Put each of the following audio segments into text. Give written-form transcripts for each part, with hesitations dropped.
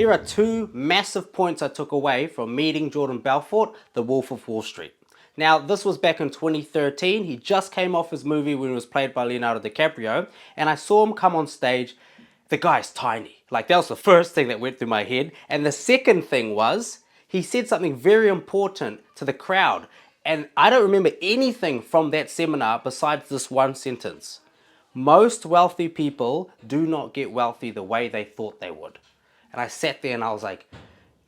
Here are two massive points I took away from meeting Jordan Belfort, the Wolf of Wall Street. Now, this was back in 2013. He just came off his movie when he was played by Leonardo DiCaprio, and I saw him come on stage. The guy's tiny. Like, that was the first thing that went through my head. And the second thing was, he said something very important to the crowd. And I don't remember anything from that seminar besides this one sentence. Most wealthy people do not get wealthy the way they thought they would. And I sat there and I was like,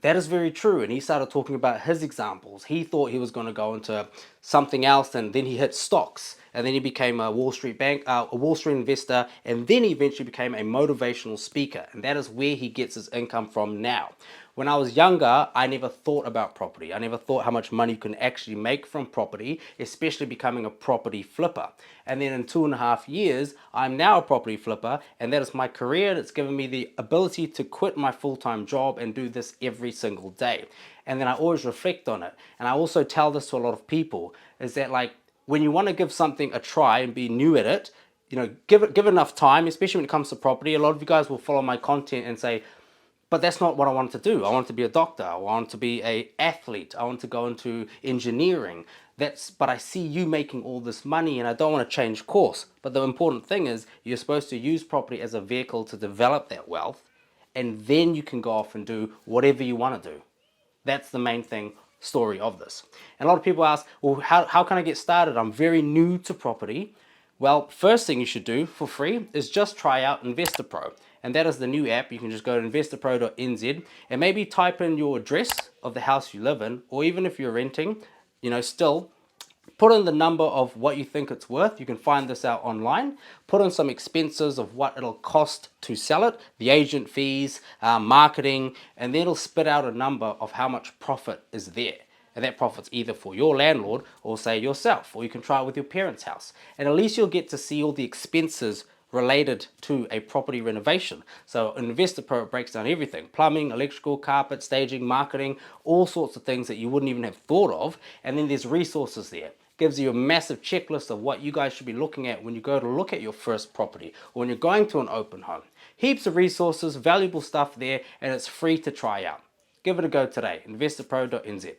that is very true. And he started talking about his examples. He thought he was going to go into something else, and then he hit stocks, and then he became a Wall Street investor, and then he eventually became a motivational speaker. And that is where he gets his income from now. When I was younger, I never thought about property. I never thought how much money you can actually make from property, especially becoming a property flipper. And then in 2.5 years, I'm now a property flipper, and that is my career, and it's given me the ability to quit my full-time job and do this every single day. And then I always reflect on it. And I also tell this to a lot of people, is that like, when you want to give something a try and be new at it, you know, give enough time, especially when it comes to property. A lot of you guys will follow my content and say, but that's not what I want to do. I want to be a doctor. I want to be an athlete. I want to go into engineering. But I see you making all this money and I don't want to change course. But the important thing is you're supposed to use property as a vehicle to develop that wealth, and then you can go off and do whatever you want to do. That's the main story of this. And a lot of people ask, well, how can I get started? I'm very new to property. Well, first thing you should do for free is just try out Investor Pro. And that is the new app. You can just go to investorpro.nz and maybe type in your address of the house you live in, or even if you're renting, still put in the number of what you think it's worth. You can find this out online. Put in some expenses of what it'll cost to sell it, the agent fees, marketing, and then it'll spit out a number of how much profit is there. And that profit's either for your landlord or say yourself, or you can try it with your parents' house. And at least you'll get to see all the expenses related to a property renovation. So Investor Pro breaks down everything: plumbing, electrical, carpet, staging, marketing, all sorts of things that you wouldn't even have thought of. And then there's resources there. Gives you a massive checklist of what you guys should be looking at when you go to look at your first property or when you're going to an open home. Heaps of resources, valuable stuff there, and it's free to try out. Give it a go today. investorpro.nz.